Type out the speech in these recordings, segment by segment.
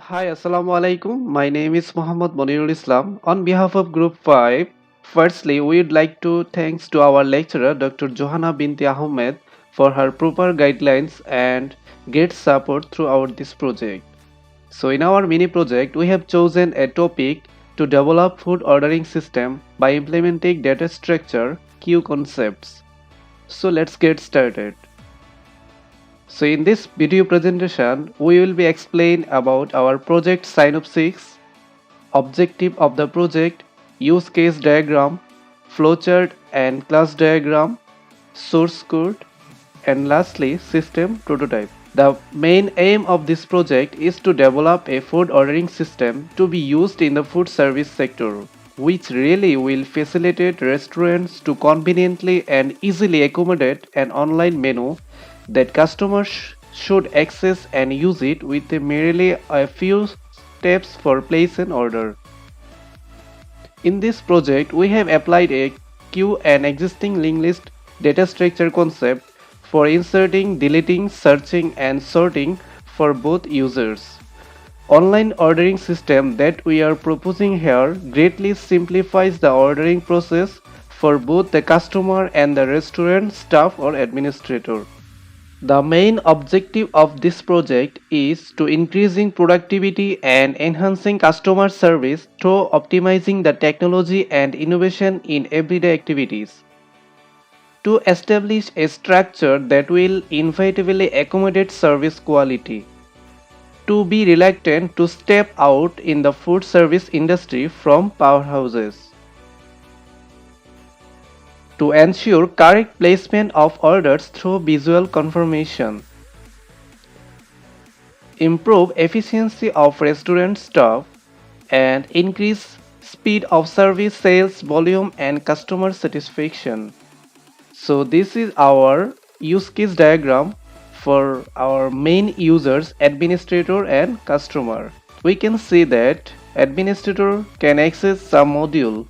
Hi, Assalamu alaikum. My name is Muhammad Monirul Islam. On behalf of Group 5, firstly, we would like to thanks to our lecturer, Dr. Johanna Binti Ahmed, for her proper guidelines and great support throughout this project. So, in our mini project, we have chosen a topic to develop food ordering system by implementing data structure queue concepts. So, let's get started. So in this video presentation, we will be explain about our project synopsis, objective of the project, use case diagram, flowchart and class diagram, source code, and lastly system prototype. The main aim of this project is to develop a food ordering system to be used in the food service sector, which really will facilitate restaurants to conveniently and easily accommodate an online menu that customers should access and use it with merely a few steps for place an order. In this project, we have applied a queue and existing linked list data structure concept for inserting, deleting, searching and sorting for both users. Online ordering system that we are proposing here greatly simplifies the ordering process for both the customer and the restaurant staff or administrator. The main objective of this project is to increasing productivity and enhancing customer service through optimizing the technology and innovation in everyday activities. To establish a structure that will inevitably accommodate service quality. To be reluctant to step out in the food service industry from powerhouses. To ensure correct placement of orders through visual confirmation. Improve efficiency of restaurant staff, and increase speed of service, sales volume and customer satisfaction. So this is our use case diagram for our main users, administrator and customer. We can see that administrator can access some module.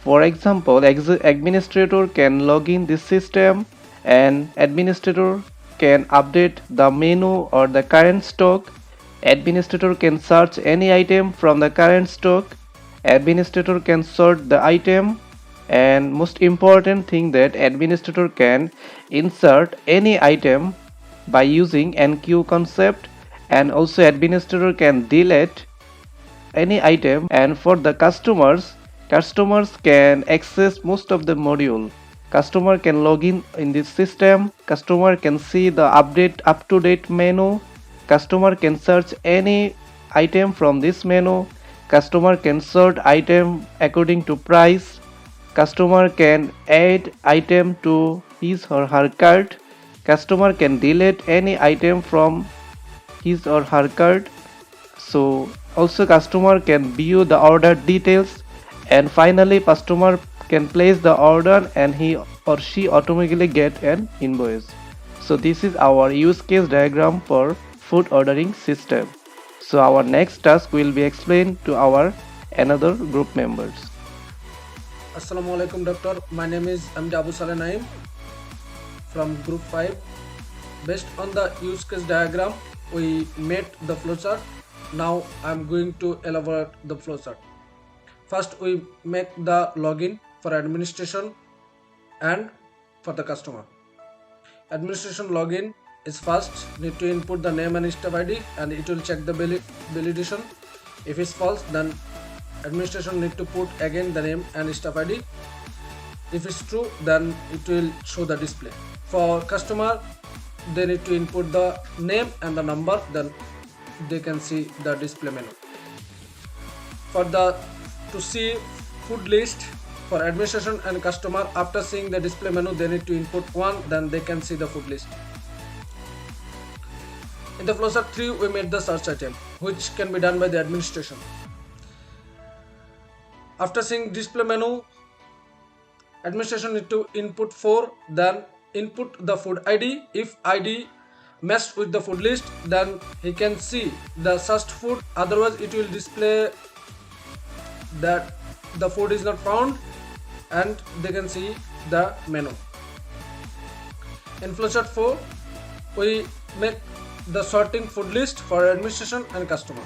For example, administrator can log in this system and administrator can update the menu or the current stock. Administrator can search any item from the current stock. Administrator can sort the item, and most important thing that administrator can insert any item by using NQ concept, and also administrator can delete any item. And for the customers can access most of the module. Customer can log in this system. Customer can see the update up to date menu. Customer can search any item from this menu. Customer can sort item according to price. Customer can add item to his or her cart. Customer can delete any item from his or her cart. So also customer can view the order details, and finally customer can place the order and he or she automatically get an invoice. So this is our use case diagram for food ordering system. So our next task will be explained to our another group members. Assalamu alaikum doctor. My name is Abu Saleh Naeem from group 5. Based on the use case diagram, we made the flowchart. Now I am going to elaborate the flowchart. First we make the login for administration and for the customer. Administration login is first need to input the name and staff ID, and it will check the validation. If it's false, then administration need to put again the name and staff ID. If it's true, then it will show the display. For customer, they need to input the name and the number, then they can see the display menu. To see food list for administration and customer, after seeing the display menu, they need to input 1, then they can see the food list. In the flowchart 3, we made the search item, which can be done by the administration. After seeing display menu, administration need to input 4, then input the food ID. If ID matched with the food list, then he can see the searched food, otherwise it will display that the food is not found and they can see the menu. In flowchart 4, we make the sorting food list for administration and customer.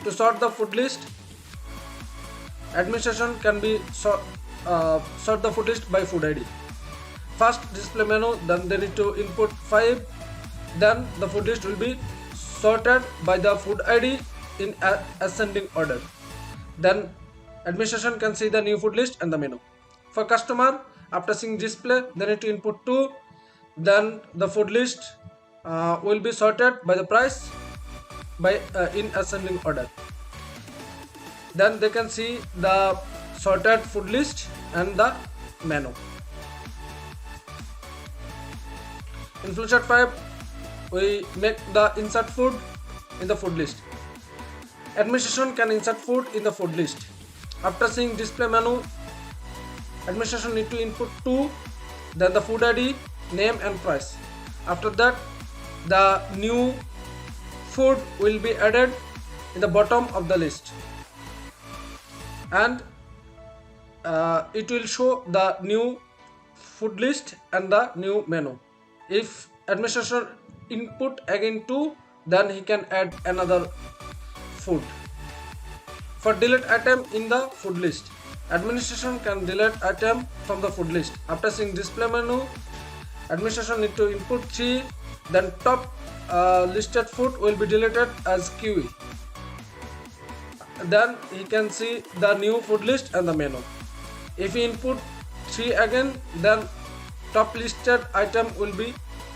To sort the food list, administration can be sort the food list by food ID. First display menu, then they need to input 5, then the food list will be sorted by the food ID in ascending order. Then administration can see the new food list and the menu. For customer, after seeing display, they need to input 2, then the food list will be sorted by the price by in ascending order. Then they can see the sorted food list and the menu. In flowchart 5, we make the insert food in the food list. Administration can insert food in the food list. After seeing display menu, administration need to input 2, then the food ID, name and price. After that, the new food will be added in the bottom of the list, and it will show the new food list and the new menu. If administration input again 2, then he can add another food. For delete item in the food list, administration can delete item from the food list. After seeing display menu, administration need to input 3, then top listed food will be deleted as QE. Then he can see the new food list and the menu. If he input 3 again, then top listed item will be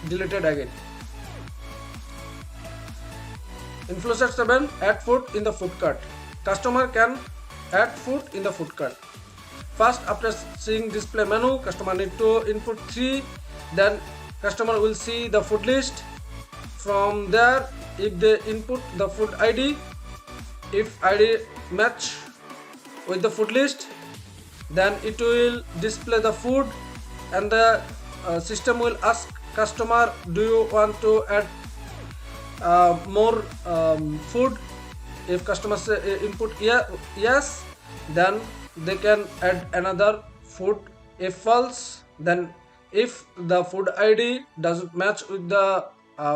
deleted again. In flowchart 7, add food in the food cart. Customer can add food in the food cart. First, after seeing display menu, customer need to input 3, then customer will see the food list. From there, if they input the food ID, if ID match with the food list, then it will display the food, and the system will ask customer, do you want to add more food? If customer say input yes, then they can add another food. If false, then if the food ID doesn't match with the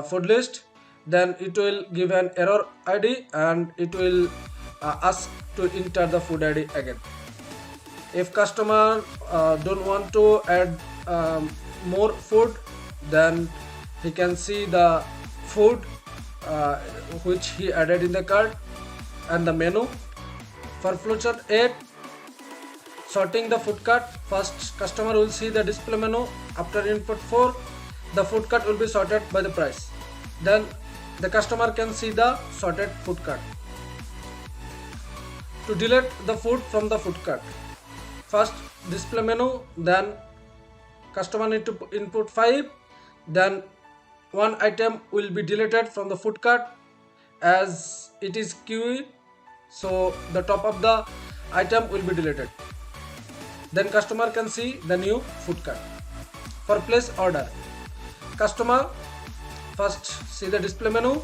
food list, then it will give an error ID and it will ask to enter the food ID again. If customer don't want to add more food, then he can see the food which he added in the cart and the menu. For flowchart 8, sorting the food cart, first customer will see the display menu. After input 4, the food cart will be sorted by the price. Then the customer can see the sorted food cart. To delete the food from the food cart, first display menu, then customer need to input 5, then one item will be deleted from the food cart as it is QE, so the top of the item will be deleted. Then customer can see the new food cart. For place order, customer first see the display menu,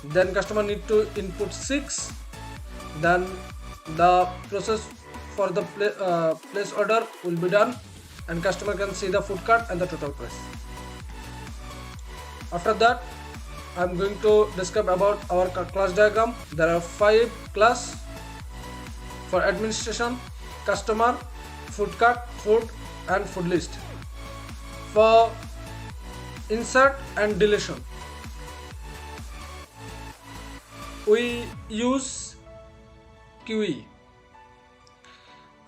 then customer need to input 6, then the process for the place order will be done, and customer can see the food cart and the total price. After that, I am going to describe about our class diagram. There are 5 classes for administration: customer, food cart, food and food list. For insert and deletion, we use QE,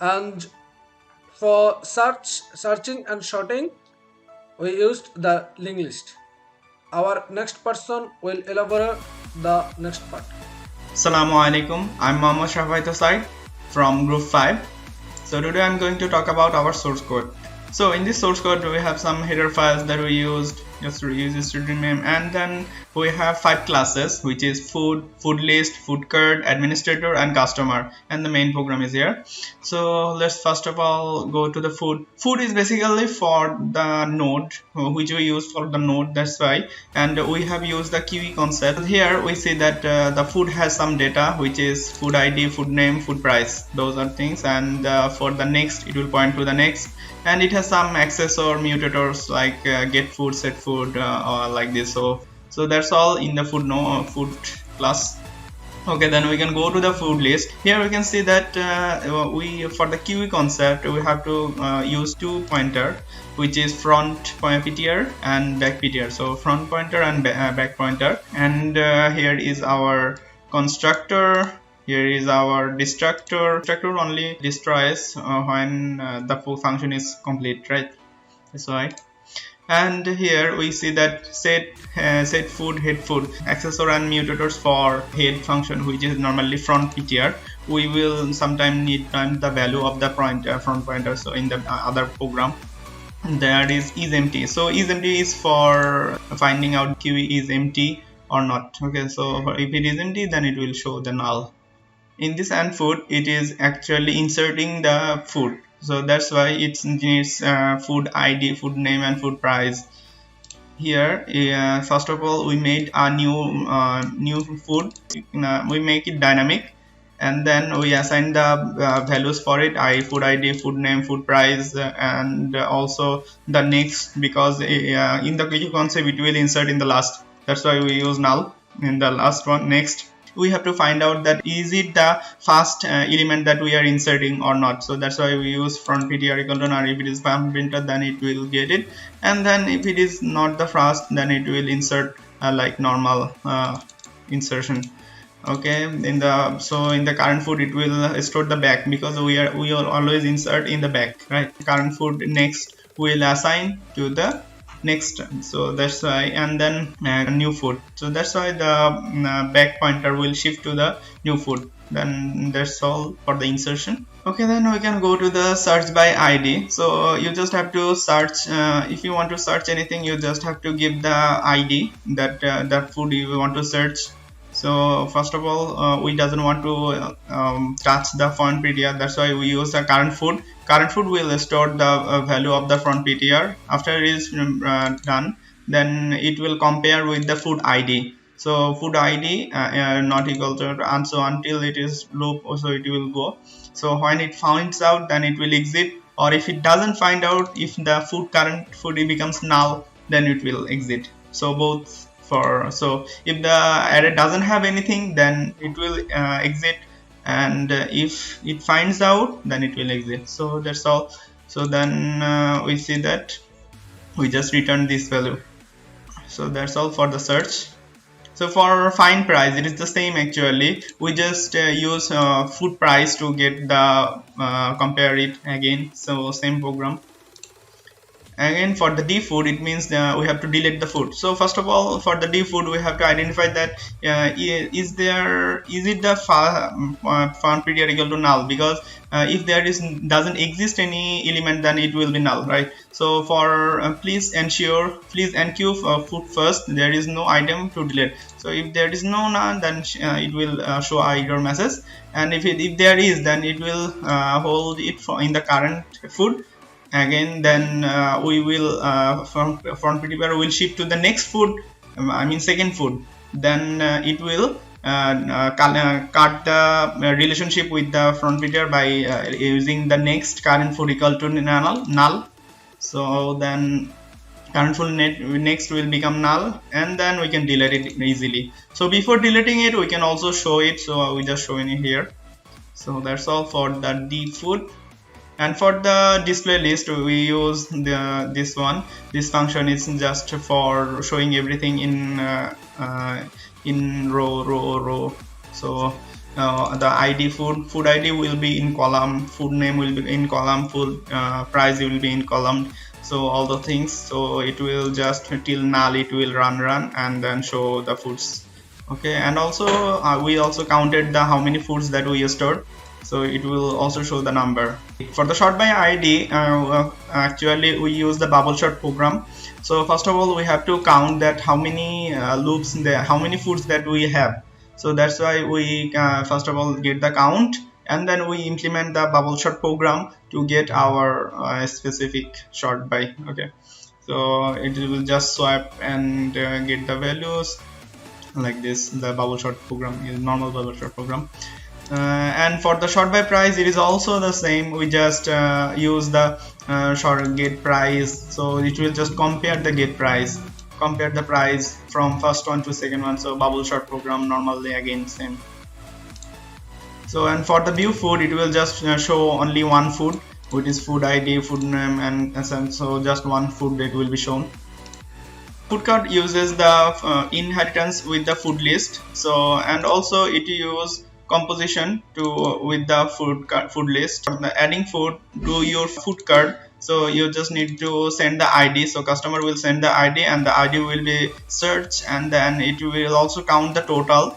and for searching and sorting, we used the linked list. Our next person will elaborate the next part. Assalamu alaikum. I'm Mohammad SHAFAYET from group 5. So today I'm going to talk about our source code. So in this source code we have some header files that we used just to use this to rename, and then we have 5 classes, which is food, food list, food cart, administrator and customer, and the main program is here. So let's first of all go to the food. Food is basically for the node which we use for the node, that's why, and we have used the QE concept. Here we see that the food has some data, which is food ID, food name, food price, those are things, and for the next it will point to the next, and it has some access or mutators like get food, set food, or like this. So that's all in the food class. Okay, then we can go to the food list. Here we can see that we for the QE concept we have to use two pointer, which is front PTR and back PTR. So front pointer and back pointer. And here is our constructor. Here is our destructor. Destructor only destroys when the full function is complete, right? That's why. And here we see that set food, head food, accessor and mutators for head function, which is normally front PTR. We will sometime need the value of the front pointer. So in the other program, there is empty. So is empty is for finding out QE is empty or not. Okay, so if it is empty, then it will show the null. In this and food, it is actually inserting the food. So that's why it needs food ID, food name, and food price. Here, first of all, we made a new food. We make it dynamic, and then we assign the values for it: food ID, food name, food price, and also the next, because in the QE concept it will insert in the last. That's why we use null in the last one. Next, we have to find out that is it the first element that we are inserting or not. So that's why we use front PTR equal to null. If it is front printer, then it will get it, and then if it is not the first, then it will insert like normal insertion. Okay, in the current food it will store the back, because we will always insert in the back, right? Current food next will assign to the next. So that's why, and then new food. So that's why the back pointer will shift to the new food. Then that's all for the insertion. Okay, then we can go to the search by ID. So you just have to search, if you want to search anything, you just have to give the ID that that food you want to search. So first of all, we doesn't want to touch the front PTR. That's why we use the current food. Current food will store the value of the front PTR. After it is done, then it will compare with the food ID. So food ID not equal to, and so until it is loop, so it will go. So when it finds out, then it will exit, or if it doesn't find out, if the current food becomes null, then it will exit. So both. So if the array doesn't have anything, then it will exit, and if it finds out, then it will exit. So that's all. So then we see that we just return this value. So that's all for the search. So for find price, it is the same actually. We just use food price to get the compare it again. So same program. Again, for the D food, it means we have to delete the food. So first of all, for the D food, we have to identify that is it the front PTR equal to null, because if there doesn't exist any element, then it will be null, right? So for please enqueue food first. There is no item to delete. So if there is no none, then it will show a error message, and if there is, then it will hold it in the current food. Again, then we will front PTR will shift to the next food, second food. Then it will cut the relationship with the front PTR by using the next current food equal to null. So then current food next will become null, and then we can delete it easily. So before deleting it, we can also show it. So we just showing it here. So that's all for the D food. And for the display list, we use this one. This function is just for showing everything in row. So the ID food ID will be in column, food name will be in column, food price will be in column. So all the things. So it will just till null, it will run and then show the foods. Okay, and also we also counted the how many foods that we stored. So it will also show the number. For the sort by ID, actually we use the bubble sort program. So first of all, we have to count that how many loops there, how many foods that we have. So that's why we first of all get the count, and then we implement the bubble sort program to get our specific sort by. Okay, so it will just swap and get the values like this. The bubble sort program is normal bubble sort program. And for the sort by price, it is also the same. We just use the sort get price, so it will just compare the get price, compare the price from first one to second one. So bubble sort program normally again same. So, and for the view food, it will just show only one food, which is food ID, food name, and so just one food that will be shown. Food card uses the inheritance with the food list. So, and also it use composition to with the food list. For the adding food to your food card, so you just need to send the ID. So customer will send the ID, and the ID will be searched, and then it will also count the total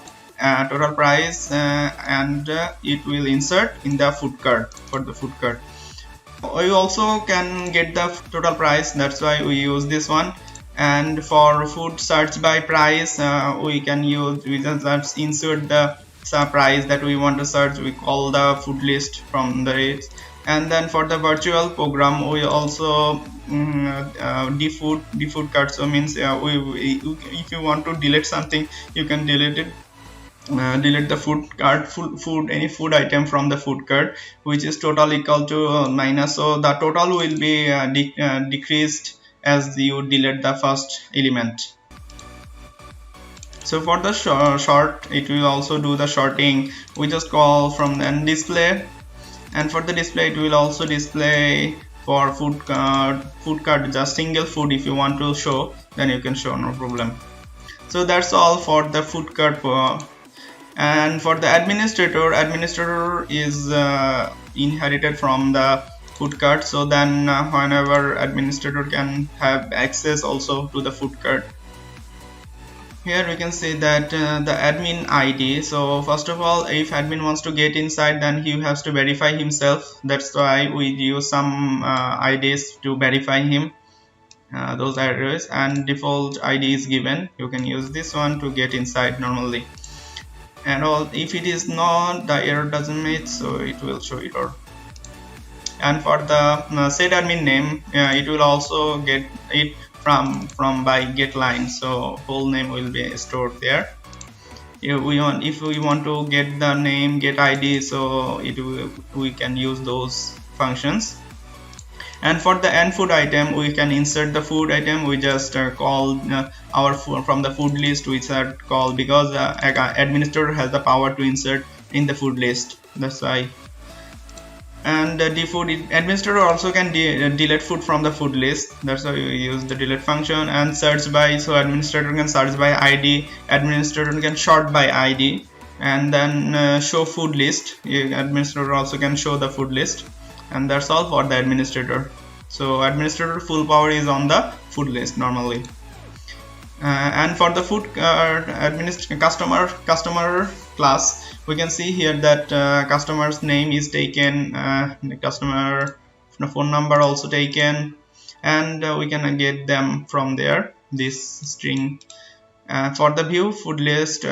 price, and it will insert in the food card for the food card. We also can get the total price, that's why we use this one. And for food search by price, we just insert the price that we want to search. We call the food list from the rates. And then for the virtual program, we also defood card. So means if you want to delete something, you can delete it. Delete the food card, any food item from the food card, which is total equal to minus. So the total will be decreased as you delete the first element. So for the sort, it will also do the sorting. We just call from the display, and for the display, it will also display for food card just single food. If you want to show, then you can show, no problem. So that's all for the food card. And for the administrator is inherited from the food card. So then whenever administrator can have access also to the food card. Here we can see that the admin ID. So first of all, if admin wants to get inside, then he has to verify himself. That's why we use some IDs to verify him. Those address and default ID is given. You can use this one to get inside normally. And all, if it is not, the error doesn't meet, so it will show error. And for the set admin name, it will also get it from by get line, so whole name will be stored there. If we want to get the name, get ID, so we can use those functions. And for the end food item, we can insert the food item. We just call our food from the food list. We start call because administrator has the power to insert in the food list. That's why. And the food administrator also can delete food from the food list. That's why we use the delete function. And search by, so administrator can search by ID. Administrator can sort by ID, and then show food list. Administrator also can show the food list. And that's all for the administrator. So administrator full power is on the food list normally. And for the food customer class, we can see here that customer's name is taken, the customer phone number also taken, and we can get them from there, this string. For the view food list,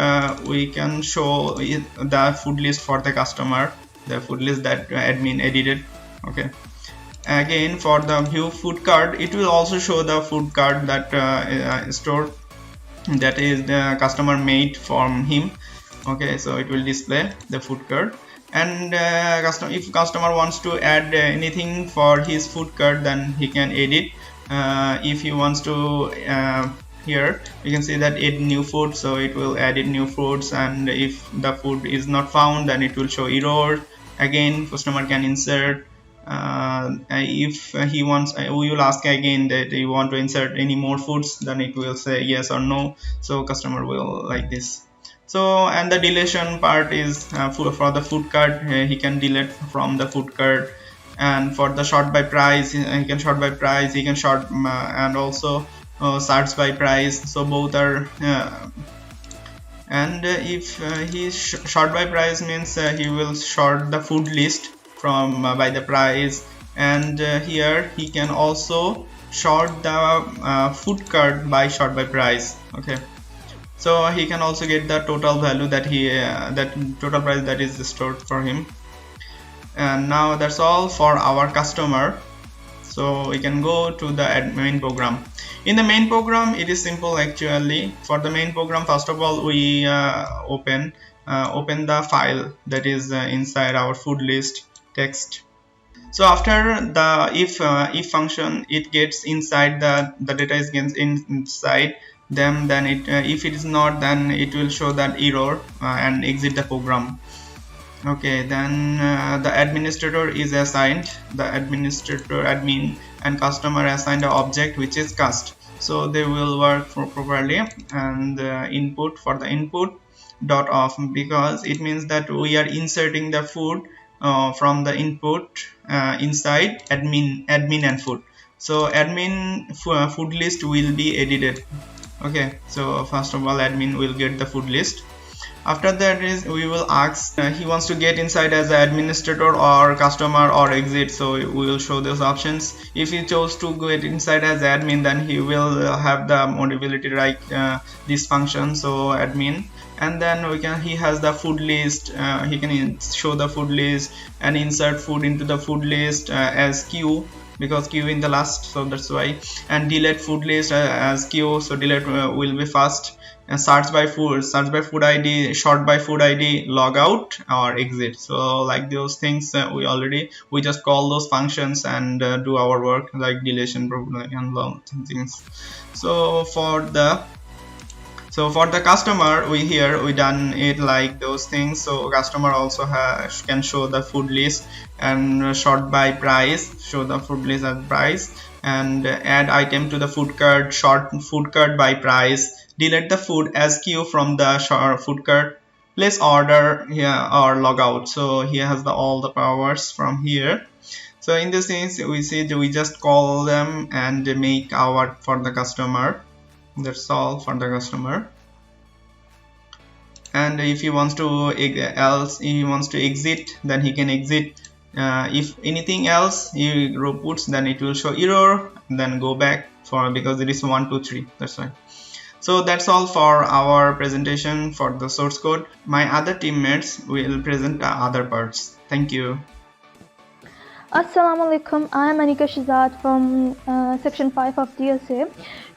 we can show the food list for the customer, the food list that admin edited. Okay, again for the view food card, it will also show the food card that stored, that is the customer made from him. Okay, so it will display the food card. And if customer wants to add anything for his food card, then he can edit. If he wants to here you can see that add new food, so it will edit new foods, and if the food is not found, then it will show error. Again, customer can insert. If he wants, we will ask again that you want to insert any more foods, then it will say yes or no, so customer will like this. So, and the deletion part is for the food card, he can delete from the food card. And for the sort by price, he can sort by price, he can sort and also search by price, so both are and if he sort by price means he will sort the food list from by the price. And here he can also sort the food card by sort by price. Okay, so he can also get the total value that he that total price that is stored for him. And now that's all for our customer. So we can go to the main program. In the main program, it is simple actually. For the main program, first of all, we open the file that is inside our food list text. So after the if function, it gets inside the data is gets inside them, then it if it is not, then it will show that error and exit the program. Okay, then the administrator is assigned, the administrator, admin, and customer assigned an object which is cast. So they will work for properly. And the input, for the input dot off, because it means that we are inserting the food from the input inside admin and food. So admin food list will be edited. Okay, so first of all admin will get the food list. After that is we will ask he wants to get inside as an administrator or customer or exit, so we will show those options. If he chose to get inside as admin, then he will have the mobility like this function, so admin. And then he has the food list, he can show the food list and insert food into the food list as queue, because queue in the last, so that's why. And delete food list as queue, so delete will be first. And search by food id, sort by food id, log out or exit. So like those things we just call those functions and do our work like deletion and long things. So for the customer, we done it like those things. So customer also can show the food list and sort by price, show the food list as price, and add item to the food cart, sort food cart by price, delete the food as queue from the food cart, place order here or log out. So he has all the powers from here. So in this case we just call them and make our for the customer. That's all for the customer. And if he wants to exit, then he can exit. If anything else he puts, then it will show error, then go back for, because it is 1 2 3, that's why. So that's all for our presentation for the source code. My other teammates will present the other parts. Thank you. Assalamu alaikum. I am ANIKA SHAHZAD from section 5 of DSA.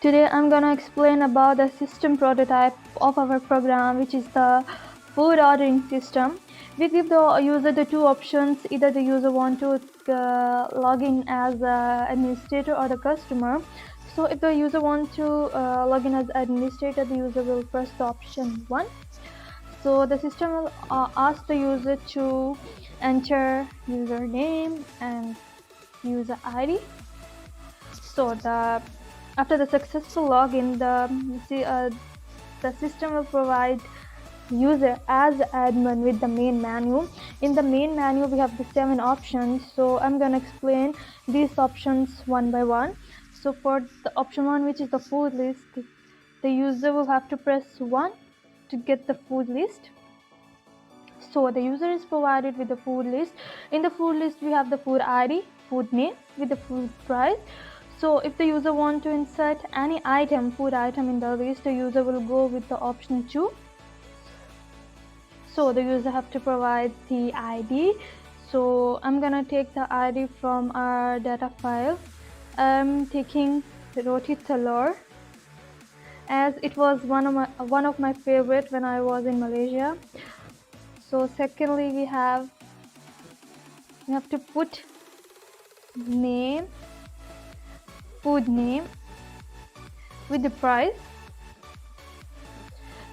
Today I'm gonna explain about the system prototype of our program, which is the food ordering system. We give the user the two options: either the user want to log in as an administrator or the customer. So if the user want to log in as administrator, the user will press the option 1. So the system will ask the user to enter username and user ID. So after the successful login, the system will provide user as admin with the main menu. In the main menu we have the 7 options, so I'm gonna explain these options one by one. So for the option 1, which is the food list, the user will have to press 1 to get the food list. So the user is provided with the food list. In the food list we have the food ID, food name with the food price. So if the user want to insert any food item in the list, the user will go with the option 2. So the user have to provide the ID. So I'm gonna take the ID from our data file. I'm taking roti talor, as it was one of my favorite when I was in Malaysia. So secondly we have to put name, food name with the price.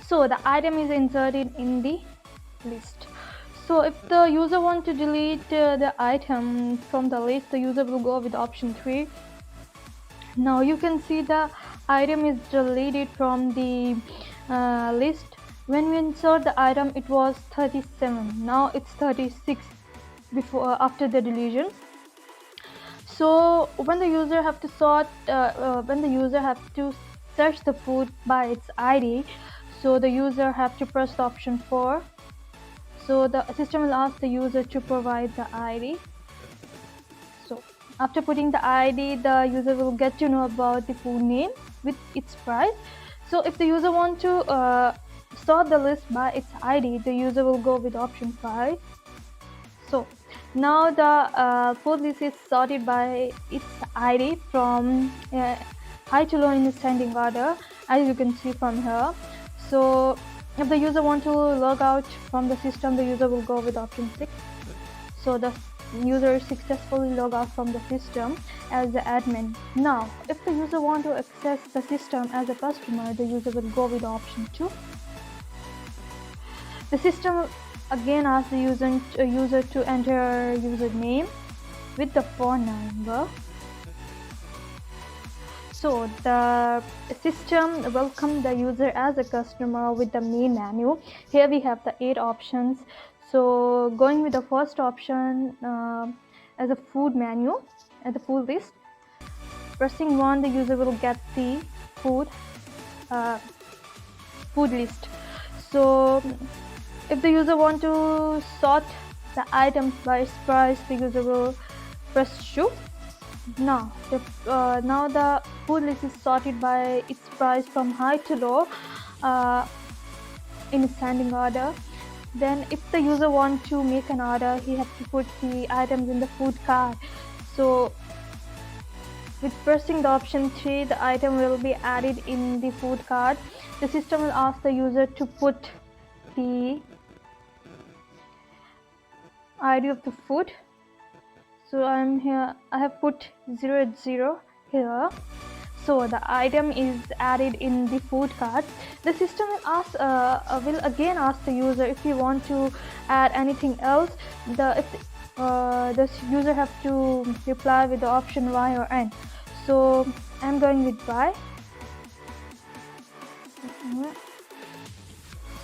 So the item is inserted in the list. So if the user want to delete the item from the list, the user will go with option 3. Now you can see the item is deleted from the list. When we insert the item, it was 37. Now it's 36 after the deletion. So when the user have to search the food by its ID, so the user have to press the option 4. So the system will ask the user to provide the ID. So after putting the ID, the user will get to know about the food name with its price. So if the user want to sort the list by its ID, the user will go with option 5. So now the food list is sorted by its ID from high to low in ascending order, as you can see from here. So if the user want to log out from the system, the user will go with option 6. So the user successfully log out from the system as the admin. Now if the user want to access the system as a customer, the user will go with option 2. The system again ask the user to enter username with the phone number. So the system welcomed the user as a customer with the main menu. Here we have the 8 options. So going with the first option as a food menu, as a food list. Pressing 1, the user will get the food list. So if the user want to sort the items by its price, the user will press 2. Now the food list is sorted by its price from high to low in ascending order. Then if the user want to make an order, he has to put the items in the food cart. So with pressing the option 3, the item will be added in the food cart. The system will ask the user to put the ID of the food. So I'm here, I have put 080 here. So the item is added in the food cart. The system will again ask the user if you want to add anything else. The user have to reply with the option Y or N. So I'm going with Y.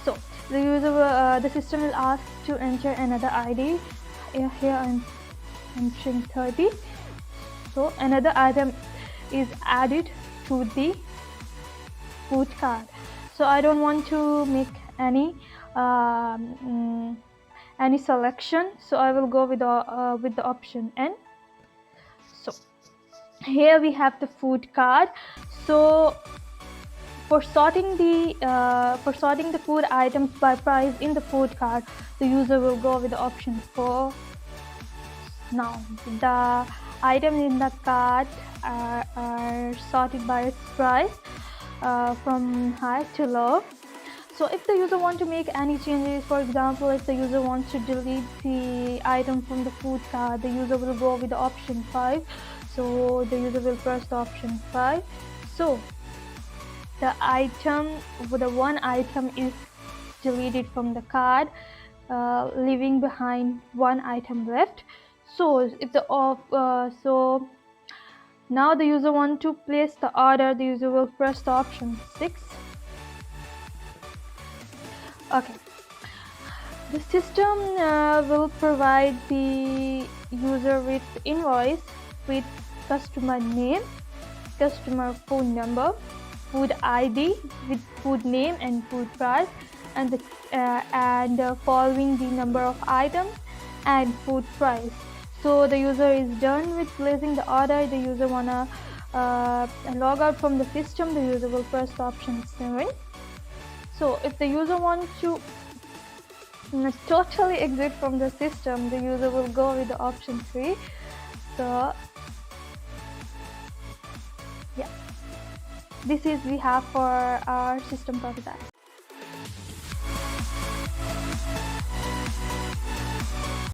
So the system will ask to enter another ID. Here I'm entering 30. So another item is added to the food cart. So I don't want to make any selection, so I will go with the option N. So here we have the food cart. So for sorting the food items by price in the food cart, the user will go with the option 4. Now the items in the cart are sorted by its price from high to low. So if the user wants to make any changes, for example, if the user wants to delete the item from the food cart, the user will go with the option 5. So the user will press the option 5. So the one item is deleted from the cart, leaving behind one item left. So if so now the user wants to place the order, the user will press the option 6. Okay. The system will provide the user with invoice with customer name, customer phone number, food ID with food name and food price, and following the number of items and food price. So the user is done with placing the order. The user wanna log out from the system, the user will press the option 7. So if the user wants to totally exit from the system, the user will go with the option 3. So yeah, this is we have for our system prototype.